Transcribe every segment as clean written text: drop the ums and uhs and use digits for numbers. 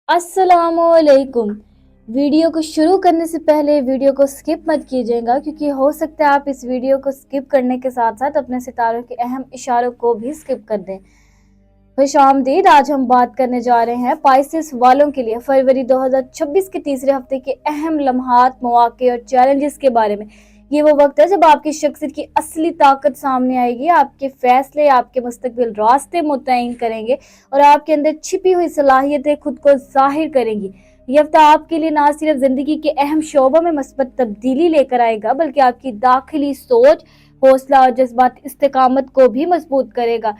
अस्सलामुअलैकुम। वीडियो को शुरू करने से पहले वीडियो को स्किप मत कीजिएगा, क्योंकि हो सकता है आप इस वीडियो को स्किप करने के साथ साथ अपने सितारों के अहम इशारों को भी स्किप कर दें। खुशामदीद। आज हम बात करने जा रहे हैं पाइसेस वालों के लिए फरवरी 2026 के तीसरे हफ्ते के अहम लम्हात, मौके और चैलेंजेस के बारे में। ये वो वक्त है जब आपकी शख्सियत की असली ताकत सामने आएगी। आपके फैसले आपके मुस्तकबिल रास्ते मुतय्यन करेंगे और आपके अंदर छिपी हुई सलाहियतें खुद को जाहिर करेंगी। ये हफ्ता आपके लिए ना सिर्फ जिंदगी के अहम शोबों में مثبت तब्दीली लेकर आएगा, बल्कि आपकी दाखिली सोच, हौसला और जज्बात इस्तेकामत को भी मजबूत करेगा।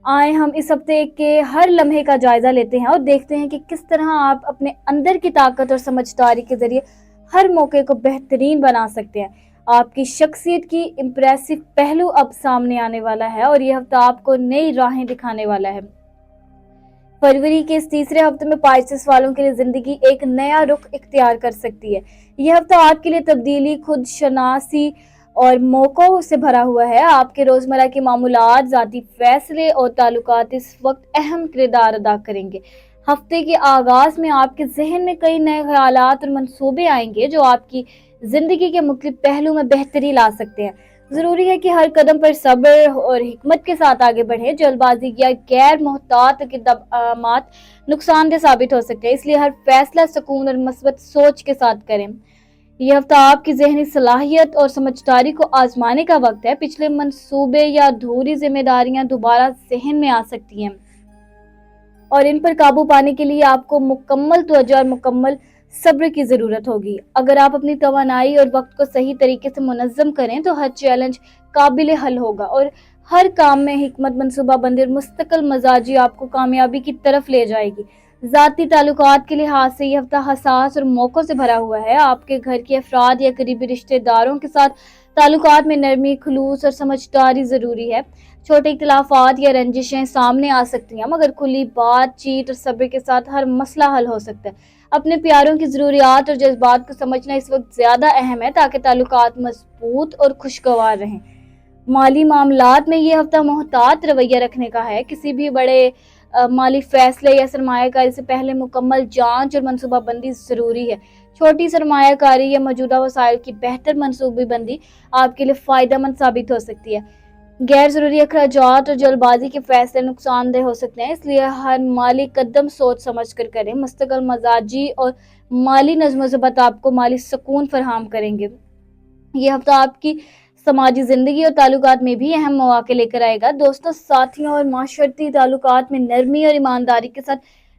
आए हम इस हफ्ते के हर लम्हे का जायजा लेते हैं और देखते हैं कि किस तरह आप अपने अंदर की ताकत और समझदारी के जरिए हर मौके को बेहतरीन बना सकते हैं। आपकी शख्सियत की इम्प्रेसिव पहलू अब सामने आने वाला है और यह हफ्ता आपको नई राहें दिखाने वाला है। फरवरी के इस तीसरे हफ्ते में पाइसेस वालों के लिए जिंदगी एक नया रुख इख्तियार कर सकती है। यह हफ्ता आपके लिए तब्दीली, खुद शनासी और मौकों से भरा हुआ है। आपके रोजमर्रा के मामूलात, जाती फैसले और ताल्लुकात इस वक्त अहम किरदार अदा करेंगे। हफ्ते के आगाज में आपके जहन में कई नए ख्यालात और मंसूबे आएंगे जो आपकी जिंदगी के मुख्तलिफ पहलू में बेहतरी ला सकते हैं। जरूरी है कि हर कदम पर सब्र और हिकमत के साथ आगे बढ़े। जल्दबाजी या गैर मोहतात इक़दामात नुकसानदेह साबित हो सकते हैं, इसलिए हर फैसला सुकून और मस्बत सोच के साथ करें। यह हफ्ता आपकी जहनी सलाहियत और समझदारी को आजमाने का वक्त है। पिछले मंसूबे या अधूरी जिम्मेदारियां दोबारा जहन में आ सकती हैं और इन पर काबू पाने के लिए आपको मुकम्मल तवज्जो और मुकम्मल सब्र की जरूरत होगी। अगर आप अपनी तवानाई और वक्त को सही तरीके से मुनज़्ज़म करें तो हर चैलेंज काबिल हल होगा और हर काम में हिकमत, मंसूबाबंदी और मुस्तकिल मजाजी आपको कामयाबी की तरफ ले जाएगी। ज़ाती ताल्लुकात के लिहाज से यह हफ्ता हसास और मौक़ों से भरा हुआ है। आपके घर के अफराद या करीबी रिश्तेदारों के साथ ताल्लुकात में नरमी, खुलूस और समझदारी ज़रूरी है। छोटे इख्तिलाफात या रंजिशें सामने आ सकती हैं, मगर खुली बातचीत और सब्र के साथ हर मसला हल हो सकता है। अपने प्यारों की ज़रूरियात और जज्बात को समझना इस वक्त ज़्यादा अहम है ताकि ताल्लुकात मजबूत और खुशगवार रहें। माली मामलात में ये हफ्ता मोहतात रवैया रखने का है। किसी भी बड़े माली फैसले या सरमायाकारी से पहले मुकम्मल जांच और मनसूबाबंदी ज़रूरी है। छोटी सरमायाकारी या मौजूदा वसाइल की बेहतर मनसूबाबंदी आपके लिए फ़ायदेमंद साबित हो सकती है। गैर ज़रूरी अखराजात और जल्दबाजी के फैसले नुकसानदेह हो सकते हैं, इसलिए हर माली कदम सोच समझ कर करें। मुस्तकिल मजाजी और माली नज़्म ज़ब्त आपको माली सुकून फराहम करेंगे। ये हफ्ता आपकी समाजी जिंदगी और ताल्लुकात में भी अहम मौके लेकर आएगा। दोस्तों, साथियों और माशरती ताल्लुकात में नरमी और ईमानदारी के साथ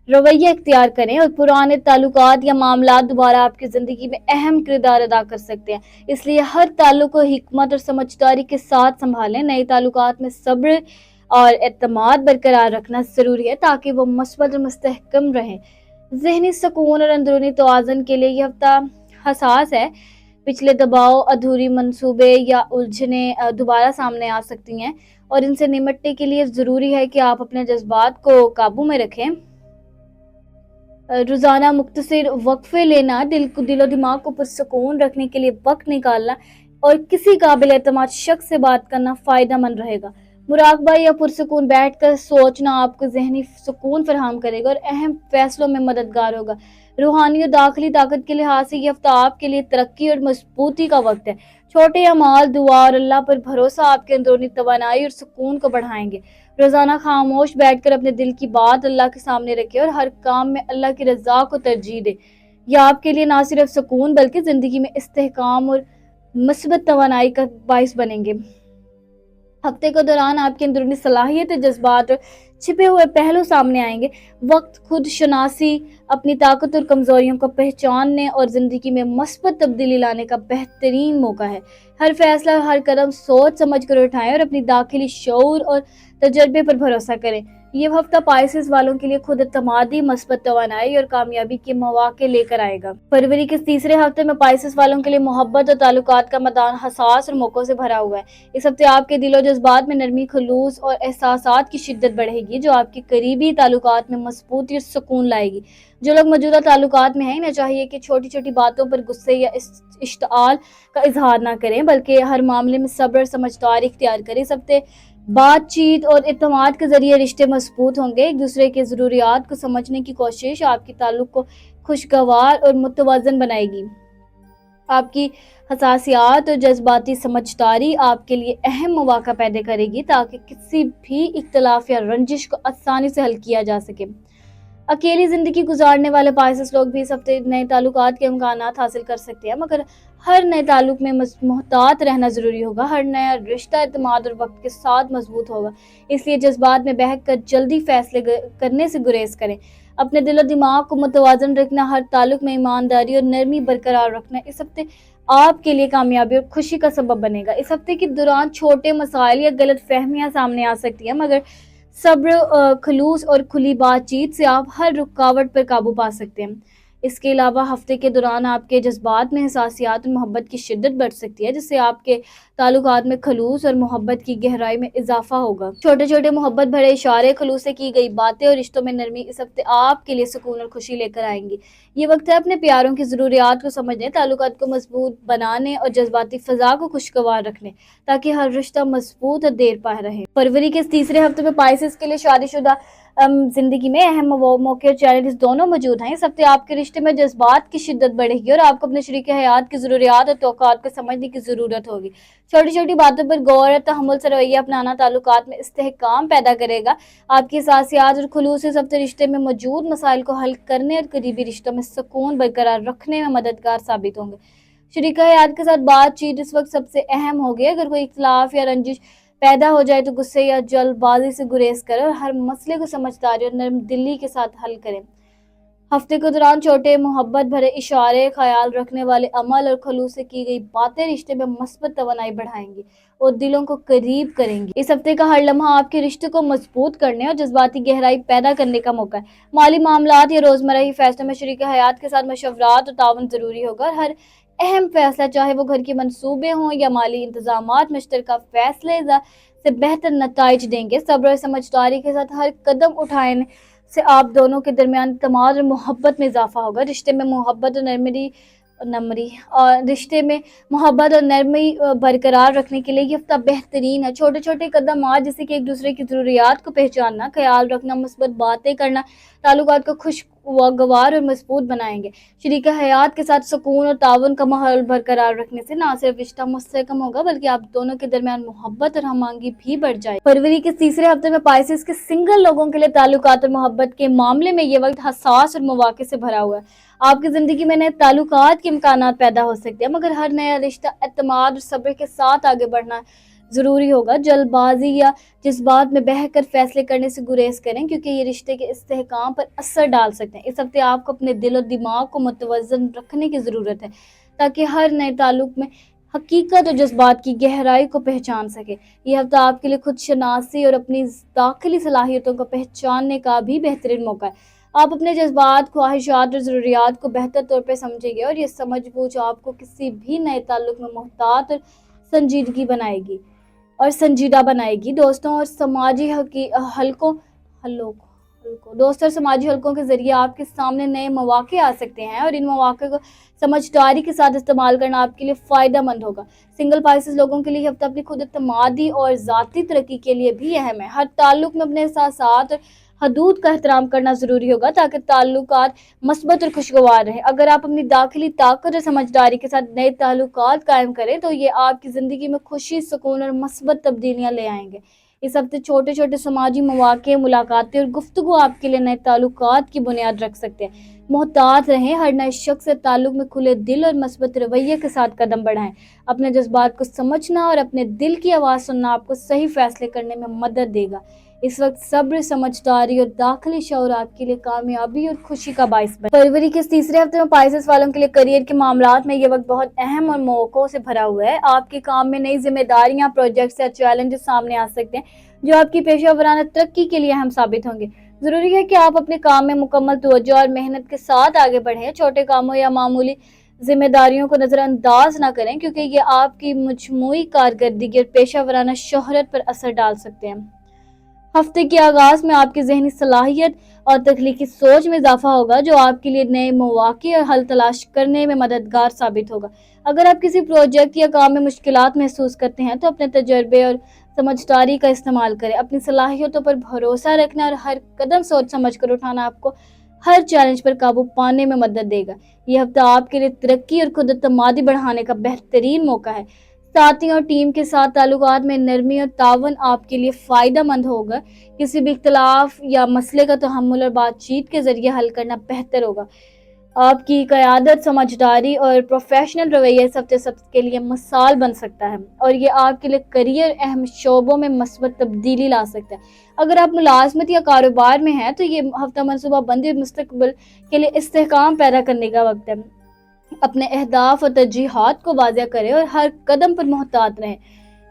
रवैया इख्तियार करें और पुराने ताल्लुकात या मामलात दोबारा आपकी ज़िंदगी में अहम किरदार अदा कर सकते हैं, इसलिए हर ताल्लुक को हिकमत और समझदारी के साथ संभालें। नए ताल्लुकात में सब्र और एतमाद बरकरार रखना ज़रूरी है ताकि वो मस्बत और मुस्तहकम रहें। जहनी सुकून और अंदरूनी तवाज़ुन के लिए यह हफ्ता हसास है। पिछले दबाव, अधूरी मंसूबे या उलझने दोबारा सामने आ सकती हैं और इनसे निपटने के लिए ज़रूरी है कि आप अपने जज्बात को काबू में रखें। रोज़ाना मुख्तसर वक्फे लेना, दिल और दिमाग को पुरसुकून रखने के लिए वक्त निकालना और किसी काबिल एतमाद शख्स से बात करना फ़ायदेमंद रहेगा। मुराकबा या पुरसुकून बैठकर सोचना आपको जहनी सुकून फराहम करेगा और अहम फैसलों में मददगार होगा। रूहानी और दाखिली ताकत के लिहाज से यह हफ्ता आपके लिए तरक्की और मजबूती का वक्त है। छोटे अमाल, दुआ और अल्लाह पर भरोसा आपके अंदरूनी तवानाई और सुकून को बढ़ाएंगे। रोजाना खामोश बैठकर अपने दिल की बात अल्लाह के सामने रखें और हर काम में अल्लाह की रजा को तरजीह दें। यह आपके लिए ना सिर्फ सुकून बल्कि जिंदगी में इस्तेहकाम और मुस्बत तवानाई का बाइस बनेंगे। हफ्ते के दौरान आपकी अंदरूनी सलाहियत, जज्बात और छिपे हुए पहलू सामने आएंगे। वक्त खुद शनासी, अपनी ताकत और कमजोरियों को पहचानने और जिंदगी में मस्बत तब्दीली लाने का बेहतरीन मौका है। हर फैसला, हर कदम सोच समझ कर उठाएं और अपनी दाखिली शऊर और तजर्बे पर भरोसा करें। ये हफ्ता पाइसेस वालों के लिए खुद एतमादी, मस्बत तवानाई और कामयाबी के मौके लेकर आएगा। फरवरी के तीसरे हफ्ते में पाइसेस वालों के लिए मोहब्बत और ताल्लुकात का मैदान हसास और मौकों से भरा हुआ है। इस हफ्ते आपके दिलो जज्बात में नरमी, खुलूस और एहसासात की शिद्दत बढ़ेगी जो आपके करीबी ताल्लुकात में मजबूती और सुकून लाएगी। जो लोग मौजूदा ताल्लुकात में हैं, इन्हें चाहिए कि छोटी छोटी बातों पर गुस्से या इश्तिआल का इजहार ना करें, बल्कि हर मामले में सब्र, समझदारी इख्तियार करें। इस हफ्ते बात चीत और इत्तेमाद के जरिए रिश्ते मजबूत होंगे। एक दूसरे के ज़रूरियात को समझने की कोशिश आपके ताल्लुक को खुशगवार और मुतवाज़न बनाएगी। आपकी हसासियात और जज्बाती समझदारी आपके लिए अहम मौका पैदा करेगी ताकि किसी भी इख्तलाफ या रंजिश को आसानी से हल किया जा सके। अकेली ज़िंदगी गुजारने वाले पाइसेस लोग भी इस हफ्ते नए ताल्लुकात के इम्कानात हासिल कर सकते हैं, मगर हर नए ताल्लुक में मोहतात रहना ज़रूरी होगा। हर नया रिश्ता एतमाद और वक्त के साथ मजबूत होगा, इसलिए जज्बात में बहक कर जल्दी फैसले करने से गुरेज करें। अपने दिल और दिमाग को मुतवाज़न रखना, हर ताल्लुक में ईमानदारी और नरमी बरकरार रखना इस हफ्ते आपके लिए कामयाबी और खुशी का सबब बनेगा। इस हफ्ते के दौरान छोटे मसाइल या गलत फहमियाँ सामने आ सकती हैं, मगर सब्र, खलूस और खुली बातचीत से आप हर रुकावट पर काबू पा सकते हैं। इसके अलावा हफ्ते के दौरान आपके जज्बात में हसासियात और मोहब्बत की शिद्दत बढ़ सकती है, जिससे आपके ताल्लुकात में खलूस और मोहब्बत की गहराई में इजाफा होगा। छोटे छोटे मोहब्बत भरे इशारे, खलूस से की गई बातें और रिश्तों में नरमी इस हफ्ते आपके लिए सुकून और खुशी लेकर आएंगी। ये वक्त है अपने प्यारों की ज़रूरियात को समझने, ताल्लुकात को मजबूत बनाने और जज्बाती फ़ज़ा को खुशगवार रखने, ताकि हर रिश्ता मजबूत और देर पा रहे। फरवरी के इस तीसरे हफ्ते में पाइसेस के लिए शादीशुदा जिंदगी में अहम मौके और चैलेंजेस दोनों मौजूद हैं। इस हफ्ते आपके रिश्ते में जज्बात की शिद्दत बढ़ेगी और आपको अपने शरीक हयात की ज़रूरियात और तौक़ात को समझने की ज़रूरत होगी। छोटी छोटी बातों पर गौर और तहम्मुल से रवैया अपनाना ताल्लुकात में इस्तेहकाम पैदा करेगा। आपकी एहसासियात और खुलूस इस हफ्ते रिश्ते में मौजूद मसाइल को हल करने और करीबी रिश्तों में सुकून बरकरार रखने में मददगार साबित होंगे। शरीक हयात के साथ बातचीत इस वक्त सबसे अहम होगी। अगर कोई इख्तलाफ या रंजिश पैदा हो जाए तो गुस्से या जल्दबाजी से गुरेज करें और हर मसले को समझदारी और नरम दिली के साथ हल करें। हफ्ते के दौरान छोटे मोहब्बत भरे इशारे, ख्याल रखने वाले अमल और खलूस से की गई बातें रिश्ते में मस्बत तवानाई बढ़ाएंगी और दिलों को करीब करेंगी। इस हफ्ते का हर लम्हा आपके रिश्ते को मजबूत करने और जज्बाती गहराई पैदा करने का मौका है। माली मामलात या रोजमर्रा ही फैसलों में शरीक हयात के साथ मशवरात और ताउन जरूरी होगा। हर अहम फैसला, चाहे वो घर के मंसूबे हों या माली इंतजामात, मुश्तरका फैसले से बेहतर नताइज देंगे। सब्र और समझदारी के साथ हर कदम उठाने से आप दोनों के दरमियान तमाद और मोहब्बत में इजाफा होगा। रिश्ते में मोहब्बत और नरमी बरकरार रखने के लिए ये हफ्ता बेहतरीन है। छोटे छोटे कदम आज, जैसे कि एक दूसरे की ज़रूरियात को पहचानना, ख्याल रखना, मुस्बत बातें करना, ताल्लुकात को खुशगवार और मजबूत बनाएंगे। शरीक हयात के साथ सुकून और ताउन का माहौल बरकरार रखने से न सिर्फ रिश्ता मुस्तहकम होगा, बल्कि आप दोनों के दरमियान मोहब्बत और हमआंगी भी बढ़ जाए। फरवरी के तीसरे हफ्ते में पाइसेस के सिंगल लोगों के लिए ताल्लुकात और मोहब्बत के मामले में ये वक्त हसास और मौके से भरा हुआ है। आपकी जिंदगी में नए ताल्लुकात के इम्कानात पैदा हो सकते हैं, मगर हर नया रिश्ता एतमाद और सब्र के साथ आगे बढ़ना जरूरी होगा। जल्दबाजी या जज्बात में बहकर फैसले करने से गुरेज करें, क्योंकि ये रिश्ते के इस्तेहकाम पर असर डाल सकते हैं। इस हफ्ते आपको अपने दिल और दिमाग को मुतवज़्ज़न रखने की ज़रूरत है, ताकि हर नए ताल्लुक में हकीकत और जज्बात की गहराई को पहचान सके। यह हफ्ता आपके लिए खुद शनासी और अपनी दाखिली सलाहियतों को पहचानने का भी बेहतरीन मौका है। आप अपने जज्बात, ख्वाहिशात और ज़रूरियात को बेहतर तौर पर समझेंगे और ये समझ बूझ आपको किसी भी नए ताल्लुक में मोहतात और संजीदा बनाएगी। दोस्तों और समाजी हलकों के जरिए आपके सामने नए मौके आ सकते हैं और इन मौके को समझदारी के साथ इस्तेमाल करना आपके लिए फ़ायदा मंद होगा। सिंगल पाइसेस लोगों के लिए हफ्ता अपनी खुद एतमादी और ज़ाती तरक्की के लिए भी अहम है। हर ताल्लुक में अपने एहसासात और हदूद का एहतराम करना ज़रूरी होगा, ताकि ताल्लुकात मस्बत और खुशगवार रहे। अगर आप अपनी दाखिली ताकत और समझदारी के साथ नए ताल्लुकात कायम करें तो ये आपकी ज़िंदगी में खुशी, सुकून और मस्बत तब्दीलियाँ ले आएंगे। इस हफ्ते छोटे छोटे समाजी मौके, मुलाकातें और गुफ्तगू आपके लिए नए ताल्लुकात की बुनियाद रख सकते हैं। मोहतात रहें, हर नए शख्स से ताल्लुक में खुले दिल और मस्बत रवैये के साथ कदम बढ़ाएं। अपने जज्बात को समझना और अपने दिल की आवाज़ सुनना आपको सही फैसले करने में मदद देगा। इस वक्त सब्र, समझदारी और दाखिली शऊर आपके लिए कामयाबी और खुशी का बाइस बने। फरवरी के तीसरे हफ्ते में पाइसेस वालों के लिए करियर के मामलात में ये वक्त बहुत अहम और मौकों से भरा हुआ है। आपके काम में नई जिम्मेदारियां, प्रोजेक्ट्स या चैलेंजेस सामने आ सकते हैं, जो आपकी पेशेवराना तरक्की के लिए अहम साबित होंगे। जरूरी है कि आप अपने काम में मुकम्मल तवज्जो और मेहनत के साथ आगे बढ़ें। छोटे कामों या मामूली जिम्मेदारियों को नज़रअंदाज ना करें, क्योंकि ये आपकी मजमूई कारकर्दगी और पेशेवराना शोहरत पर असर डाल सकते हैं। हफ्ते के आगाज में आपकी जहनी सलाहियत और तख्लीकी सोच में इजाफा होगा, जो आपके लिए नए मौके और हल तलाश करने में मददगार साबित होगा। अगर आप किसी प्रोजेक्ट या काम में मुश्किलात महसूस करते हैं तो अपने तजर्बे और समझदारी का इस्तेमाल करें। अपनी सलाहियतों पर भरोसा रखना और हर कदम सोच समझ कर उठाना आपको हर चैलेंज पर काबू पाने में मदद देगा। ये हफ्ता आपके लिए तरक्की और खुद एतमादी बढ़ाने का बेहतरीन मौका है। साथियों और टीम के साथ ताल्लुकात में नरमी और तावन आपके लिए फायदेमंद होगा। किसी भी इख्तलाफ या मसले का तहम्मुल और बातचीत के जरिए हल करना बेहतर होगा। आपकी क़यादत, समझदारी और प्रोफेशनल रवैया इस हफ्ते सबके लिए मिसाल बन सकता है और ये आपके लिए करियर अहम शोबों में मस्बत तब्दीली ला सकता है। अगर आप मुलाजमत या कारोबार में हैं तो ये हफ्ता मनसूबा बंदी और मुस्तकबिल के लिए इस्तेहकाम पैदा करने का वक्त है। अपने अहदाफ और तरजीहात को वाज़ेह करें और हर कदम पर मोहतात रहें।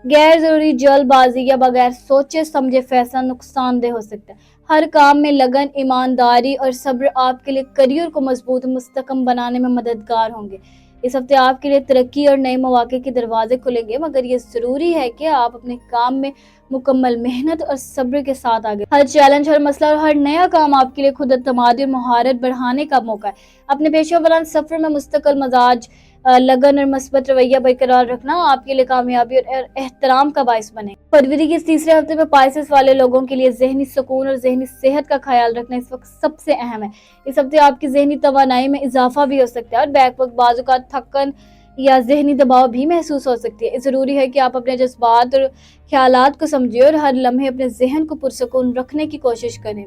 गैर जरूरी जल्दबाजी या बगैर सोचे समझे फैसला नुकसानदेह हो सकता है। हर काम में लगन, ईमानदारी और सब्र आपके लिए करियर को मजबूत और मुस्तकम बनाने में मददगार होंगे। इस हफ्ते आपके लिए तरक्की और नए मौके के दरवाजे खुलेंगे, मगर ये जरूरी है कि आप अपने काम में मुकम्मल मेहनत और सब्र के साथ आगे। हर चैलेंज, हर मसला और हर नया काम आपके लिए खुद एतमादी और महारत बढ़ाने का मौका है। अपने पेशा वरान सफर में मुस्तकिल मजाज, लगन और मस्बत रवैया बरकरार रखना आपके लिए कामयाबी और एहतराम का बायस बने। फरवरी के इस तीसरे हफ्ते में पाइसेस वाले लोगों के लिए जहनी सुकून और जहनी सेहत का ख्याल रखना इस वक्त सबसे अहम है। इस हफ्ते आपकी जहनी तवानाई में इजाफा भी हो सकता है और बैक वक्त बाजू का थकन या जहनी दबाव भी महसूस हो सकती है। जरूरी है कि आप अपने जज्बात और ख्यालात को समझिए और हर लम्हे अपने जहन को पुरसकून रखने की कोशिश करें।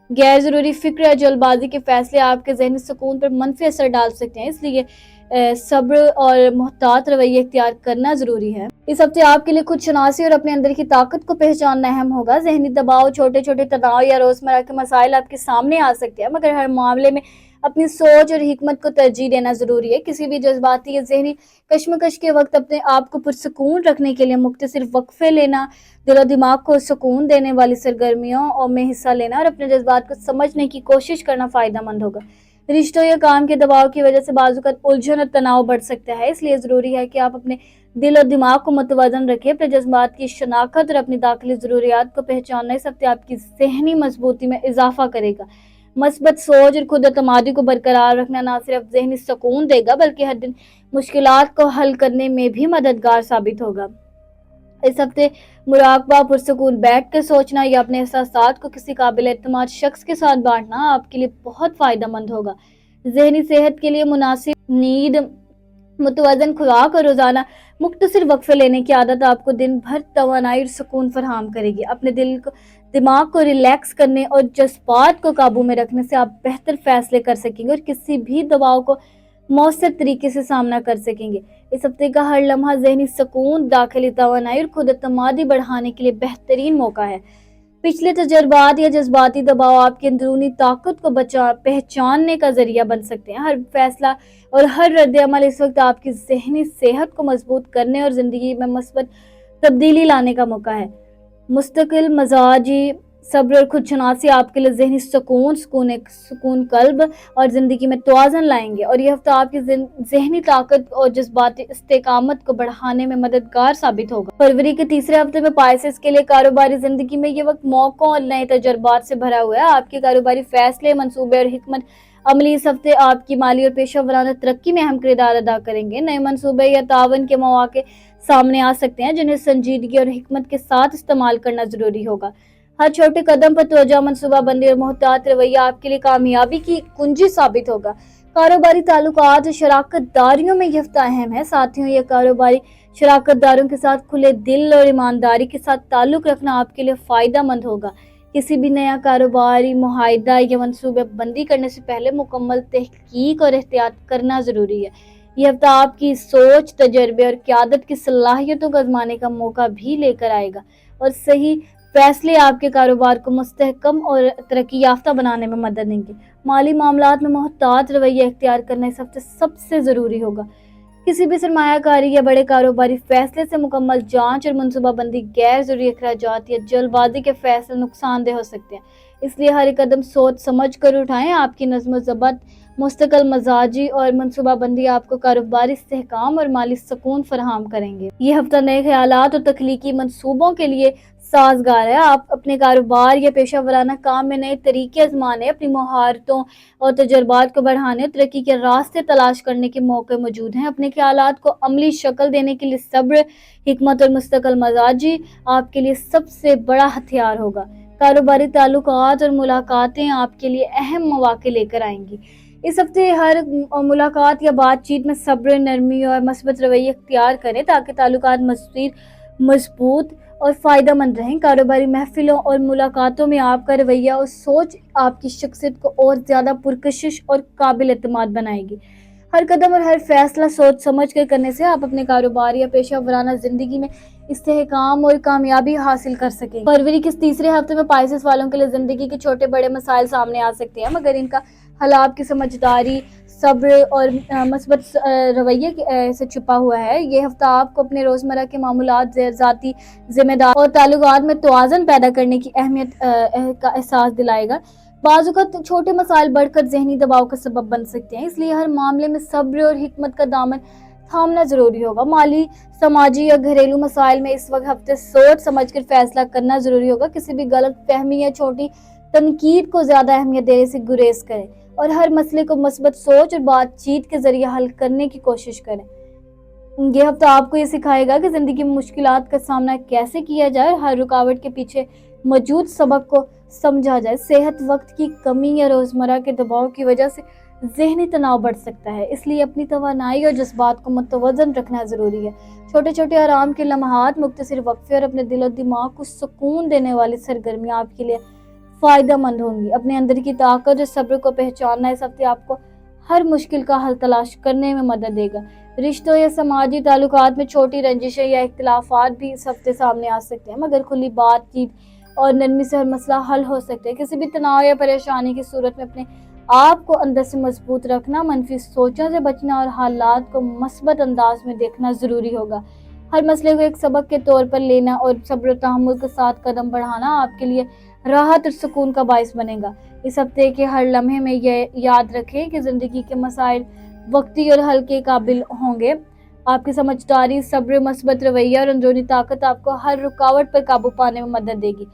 गैर जरूरी फिक्र या जल्दबाजी के फैसले आपके जहनी सुकून पर मनफी असर डाल सकते हैं, इसलिए सब्र और मोहतात रवैया इख्तियार करना जरूरी है। इस हफ्ते आपके लिए खुद शनासी और अपने अंदर की ताकत को पहचानना अहम होगा। जहनी दबाव, छोटे छोटे तनाव या रोजमर्रा के मसाइल आपके सामने आ सकते हैं, मगर हर मामले में अपनी सोच और हिकमत को तरजीह देना जरूरी है। किसी भी जज्बाती या जहनी कश्मकश के वक्त अपने आप को पुरसकून रखने के लिए मुख्तसर वक्फे लेना, दिल और दिमाग को सुकून देने वाली सरगर्मियों में हिस्सा लेना और अपने जज्बात को समझने की कोशिश करना फायदेमंद होगा। रिश्तों या काम के दबाव की वजह से बाजुकात उलझन और तनाव बढ़ सकता है, इसलिए जरूरी है कि आप अपने दिल और दिमाग को मुतवाजन रखें। अपने जज्बात की शनाख्त और अपनी दाखिली जरूरियात को पहचानना इस हफ्ते आपकी जहनी मजबूती में इजाफा करेगा। मस्बत सोच और खुद एतमादी को बरकरार रखना न सिर्फ जहनी सुकून देगा बल्कि हर दिन मुश्किलात को हल करने में भी मददगार साबित होगा। इस हफ्ते मुराकबा, पुरसकून बैठ कर सोचना या अपने एहसासात को किसी काबिल एतमाद शख्स के साथ बांटना आपके लिए बहुत फायदेमंद होगा। जहनी सेहत के लिए मुनासिब नींद, मुतवज़न खुराक और रोजाना मुख्तसर वक्फे लेने की आदत आपको दिन भर तवानाई और सुकून फराहम करेगी। अपने दिमाग को रिलैक्स करने और जज्बात को काबू में रखने से आप बेहतर फैसले कर सकेंगे और किसी भी दबाव को मौसर तरीके से सामना कर सकेंगे। इस हफ्ते का हर लम्हा जहनी सुकून, दाखिली तवानाई और खुद एतमादी बढ़ाने के लिए बेहतरीन मौका है। पिछले तजर्बात या जज्बाती दबाव आपकी अंदरूनी ताकत को पहचानने का जरिया बन सकते हैं। हर फैसला और हर रद्द-ए-अमल इस वक्त आपकी जहनी सेहत को मजबूत करने और जिंदगी में मस्बत तब्दीली लाने का मौका है। मुस्तकिल मजाजी, सब्र और खुदशनासी आपके लिए जहनी सुकून कल्ब और जिंदगी में तवाज़ुन लाएंगे और यह हफ्ता आपकी जहनी ताकत और जज्बाती इस्तेकामत को बढ़ाने में मददगार साबित होगा। फरवरी के तीसरे हफ्ते में पाइसेस के लिए कारोबारी जिंदगी में ये वक्त मौकों और नए तजर्बात से भरा हुआ है। आपके कारोबारी फैसले, मंसूबे और हिकमत अमली इस हफ्ते आपकी माली और पेशा वराना तरक्की में अहम किरदार अदा करेंगे। नए मंसूबे या तावन के मौके सामने आ सकते हैं जिन्हें संजीदगी और हिकमत के साथ इस्तेमाल करना जरूरी होगा। हर छोटे कदम पर तवज्जो, मंसूबाबंदी और मोहतात रवैया आपके लिए कामयाबी की कुंजी साबित होगा। कारोबारी ताल्लुकात और शराकतदारियों में यह हफ्ता अहम है। साथियों, ये कारोबारी शराकतदारों के साथ खुले दिल और ईमानदारी के साथ ताल्लुक रखना आपके लिए फायदेमंद होगा। किसी भी नया कारोबारी मुआहदा या मंसूबे बंदी करने से पहले मुकम्मल तहकीक और एहतियात करना जरूरी है। यह हफ्ता आपकी सोच, तजर्बे और क़यादत की सलाहियतों को आजमाने का मौका भी लेकर आएगा और सही फैसले आपके कारोबार को मुस्तहकम और तरक्की याफ्ता बनाने में मदद देंगे। माली मामलात में मोहतात रवैया इख्तियार करना इस हफ्ते सबसे ज़रूरी होगा। किसी भी सरमायाकारी या बड़े कारोबारी फैसले से मुकम्मल जांच और मनसूबाबंदी, गैर जरूरी अखराजात या जल्दबाजी के फैसले नुकसानदेह हो सकते हैं, इसलिए हर कदम सोच समझ कर उठाएं। आपकी नज़्म ज़ब्त, मुस्तकिल मजाजी और मनसूबाबंदी आपको कारोबारी इस्तेहकाम और माली सुकून फराहम करेंगे। ये हफ्ता नए ख्यालात और तख्लीकी मनसूबों के लिए سازگار ہے۔ آپ اپنے کاروبار یا پیشہ ورانہ کام میں نئے طریقے آزمانے، اپنی مہارتوں اور تجربات کو بڑھانے اور ترقی کے راستے تلاش کرنے کے موقع موجود ہیں۔ اپنے خیالات کو عملی شکل دینے کے لیے صبر، حکمت اور مستقل مزاجی آپ کے لیے سب سے بڑا ہتھیار ہوگا۔ کاروباری تعلقات اور ملاقاتیں آپ کے لیے اہم مواقع لے کر آئیں گی۔ اس ہفتے ہر ملاقات یا بات چیت میں صبر، نرمی اور مثبت رویہ اختیار کریں تاکہ تعلقات مزید مضبوط اور فائدہ مند رہیں۔ کاروباری محفلوں اور ملاقاتوں میں آپ کا رویہ اور سوچ آپ کی شخصیت کو اور زیادہ پرکشش اور قابل اعتماد بنائے گی۔ ہر قدم اور ہر فیصلہ سوچ سمجھ کر کرنے سے آپ اپنے کاروبار یا پیشہ ورانہ زندگی میں استحکام اور کامیابی حاصل کر سکیں۔ فروری کے تیسرے ہفتے میں پائسس والوں کے لیے زندگی کے چھوٹے بڑے مسائل سامنے آ سکتے ہیں، مگر ان کا حل آپ کی سمجھداری، صبر اور مثبت رویے سے چھپا ہوا ہے۔ یہ ہفتہ آپ کو اپنے روزمرہ کے معمولات، ذاتی ذمہ داری اور تعلقات میں توازن پیدا کرنے کی اہمیت کا احساس دلائے گا۔ بعض اوقات چھوٹے مسائل بڑھ کر ذہنی دباؤ کا سبب بن سکتے ہیں، اس لیے ہر معاملے میں صبر اور حکمت کا دامن تھامنا ضروری ہوگا۔ مالی، سماجی یا گھریلو مسائل میں اس وقت ہفتے سوچ سمجھ کر فیصلہ کرنا ضروری ہوگا۔ کسی بھی غلط فہمی یا چھوٹی تنقید کو زیادہ اہمیت دینے سے گریز کریں اور ہر مسئلے کو مثبت سوچ اور بات چیت کے ذریعے حل کرنے کی کوشش کریں۔ یہ ہفتہ آپ کو یہ سکھائے گا کہ زندگی میں مشکلات کا سامنا کیسے کیا جائے اور ہر رکاوٹ کے پیچھے موجود سبق کو سمجھا جائے۔ صحت، وقت کی کمی یا روزمرہ کے دباؤ کی وجہ سے ذہنی تناؤ بڑھ سکتا ہے، اس لیے اپنی توانائی اور جذبات کو متوازن رکھنا ضروری ہے۔ چھوٹے چھوٹے آرام کے لمحات، مختصر وقفے اور اپنے دل و دماغ کو سکون دینے والی سرگرمیاں آپ کے لیے فائدہ مند ہوں گی۔ اپنے اندر کی طاقت اور صبر کو پہچاننا اس ہفتے آپ کو ہر مشکل کا حل تلاش کرنے میں مدد دے گا۔ رشتوں یا سماجی تعلقات میں چھوٹی رنجشیں یا اختلافات بھی اس ہفتے سامنے آ سکتے ہیں، مگر کھلی بات چیت اور نرمی سے ہر مسئلہ حل ہو سکتے ہیں۔ کسی بھی تناؤ یا پریشانی کی صورت میں اپنے آپ کو اندر سے مضبوط رکھنا، منفی سوچوں سے بچنا اور حالات کو مثبت انداز میں دیکھنا ضروری ہوگا۔ ہر مسئلے کو ایک سبق کے طور پر لینا اور صبر و تحمل کے ساتھ قدم بڑھانا آپ کے لیے راحت اور سکون کا باعث بنے گا۔ اس ہفتے کے ہر لمحے میں یہ یاد رکھیں کہ زندگی کے مسائل وقتی اور حل کے قابل ہوں گے۔ آپ کی سمجھداری، صبر، مثبت رویہ اور اندرونی طاقت آپ کو ہر رکاوٹ پر قابو پانے میں مدد دے گی۔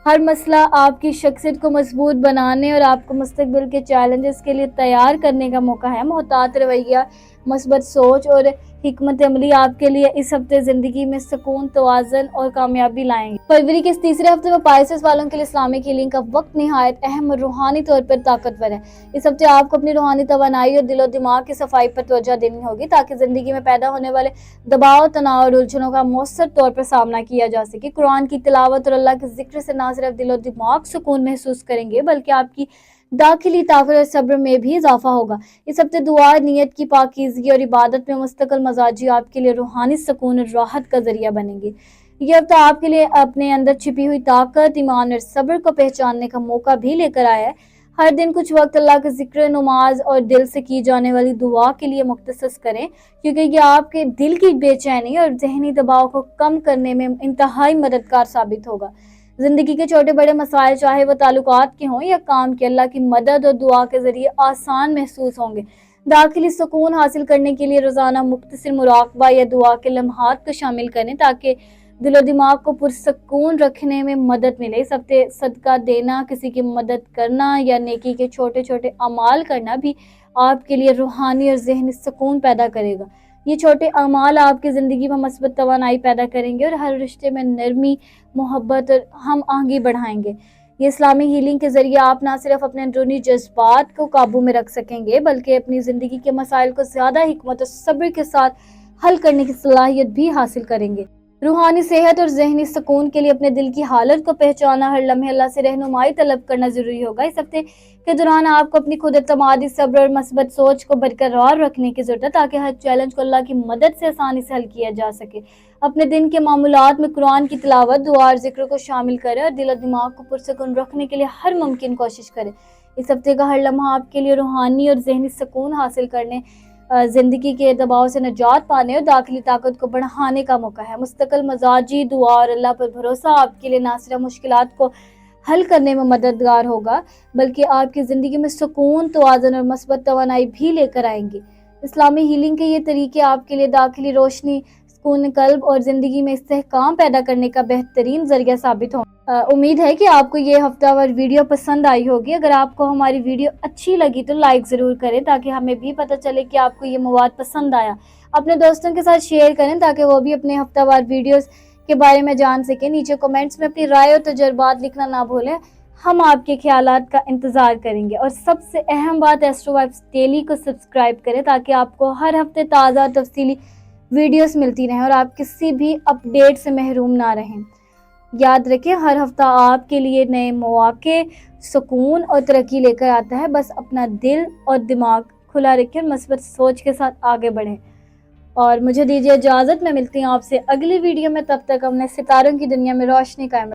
ہر مسئلہ آپ کی شخصیت کو مضبوط بنانے اور آپ کو مستقبل کے چیلنجز کے لیے تیار کرنے کا موقع ہے۔ محتاط رویہ، مثبت سوچ اور حکمت عملی آپ کے لیے اس ہفتے زندگی میں سکون، توازن اور کامیابی لائیں گے۔ فروری کے تیسرے ہفتے میں پائسس والوں کے لیے اسلامک ہیلنگ کا وقت نہایت اہم اور روحانی طور پر طاقتور ہے۔ اس ہفتے آپ کو اپنی روحانی توانائی اور دل و دماغ کی صفائی پر توجہ دینی ہوگی تاکہ زندگی میں پیدا ہونے والے دباؤ، تناؤ اور الجھنوں کا مؤثر طور پر سامنا کیا جا سکے۔ قرآن کی تلاوت اور اللہ کے ذکر سے نہ صرف دل و دماغ سکون محسوس کریں گے بلکہ آپ کی داخلی طاقت اور صبر میں بھی اضافہ ہوگا۔ اس ہفتے دعا، نیت کی پاکیزگی اور عبادت میں مستقل مزاجی آپ کے لیے روحانی سکون اور راحت کا ذریعہ بنے گی۔ یہ ہفتہ آپ کے لیے اپنے اندر چھپی ہوئی طاقت، ایمان اور صبر کو پہچاننے کا موقع بھی لے کر آیا ہے۔ ہر دن کچھ وقت اللہ کے ذکر، نماز اور دل سے کی جانے والی دعا کے لیے مختص کریں، کیونکہ یہ آپ کے دل کی بے چینی اور ذہنی دباؤ کو کم کرنے میں انتہائی مددگار ثابت ہوگا۔ زندگی کے چھوٹے بڑے مسائل، چاہے وہ تعلقات کے ہوں یا کام کے، اللہ کی مدد اور دعا کے ذریعے آسان محسوس ہوں گے۔ داخلی سکون حاصل کرنے کے لیے روزانہ مختصر مراقبہ یا دعا کے لمحات کو شامل کریں تاکہ دل و دماغ کو پرسکون رکھنے میں مدد ملے۔ اس ہفتے صدقہ دینا، کسی کی مدد کرنا یا نیکی کے چھوٹے چھوٹے اعمال کرنا بھی آپ کے لیے روحانی اور ذہنی سکون پیدا کرے گا۔ یہ چھوٹے اعمال آپ کی زندگی میں مثبت توانائی پیدا کریں گے اور ہر رشتے میں نرمی، محبت اور ہم آہنگی بڑھائیں گے۔ یہ اسلامی ہیلنگ کے ذریعے آپ نہ صرف اپنے اندرونی جذبات کو قابو میں رکھ سکیں گے بلکہ اپنی زندگی کے مسائل کو زیادہ حکمت اور صبر کے ساتھ حل کرنے کی صلاحیت بھی حاصل کریں گے۔ روحانی صحت اور ذہنی سکون کے لیے اپنے دل کی حالت کو پہچانا، ہر لمحے اللہ سے رہنمائی طلب کرنا ضروری ہوگا۔ اس ہفتے کے دوران آپ کو اپنی خود اعتمادی، صبر اور مثبت سوچ کو برقرار رکھنے کی ضرورت ہے تاکہ ہر چیلنج کو اللہ کی مدد سے آسانی سے حل کیا جا سکے۔ اپنے دن کے معمولات میں قرآن کی تلاوت، دعا اور ذکر کو شامل کریں اور دل و دماغ کو پرسکون رکھنے کے لیے ہر ممکن کوشش کریں۔ اس ہفتے کا ہر لمحہ آپ کے لیے روحانی اور ذہنی سکون حاصل کرنے، زندگی کے دباؤ سے نجات پانے اور داخلی طاقت کو بڑھانے کا موقع ہے۔ مستقل مزاجی، دعا اور اللہ پر بھروسہ آپ کے لیے نہ صرف مشکلات کو حل کرنے میں مددگار ہوگا بلکہ آپ کی زندگی میں سکون، توازن اور مثبت توانائی بھی لے کر آئیں گی۔ اسلامی ہیلنگ کے یہ طریقے آپ کے لیے داخلی روشنی، सुकून कल्ब और ज़िंदगी में इस्तेहकाम पैदा करने का बेहतरीन ज़रिया साबित हो। उम्मीद है कि आपको ये हफ्तावार वीडियो पसंद आई होगी। अगर आपको हमारी वीडियो अच्छी लगी तो लाइक ज़रूर करें ताकि हमें भी पता चले कि आपको ये मवाद पसंद आया। अपने दोस्तों के साथ शेयर करें ताकि वो भी अपने हफ्तावार वीडियोस के बारे में जान सकें। नीचे कमेंट्स में अपनी राय और तजुर्बात लिखना ना भूलें। हम आपके ख्यालात का इंतज़ार करेंगे। और सबसे अहम बात, एस्ट्रो वाइब्स डेली को सब्सक्राइब करें ताकि आपको हर हफ्ते ताज़ा तफसीली वीडियोस मिलती रहें और आप किसी भी अपडेट से महरूम ना रहें। याद रखें, हर हफ्ता आपके लिए नए मौके, सुकून और तरक्की लेकर आता है। बस अपना दिल और दिमाग खुला रखें और मस्बत सोच के साथ आगे बढ़ें। और मुझे दीजिए इजाज़त, मैं मिलती हूँ आपसे अगली वीडियो में। तब तक अपने सितारों की दुनिया में रोशनी कायम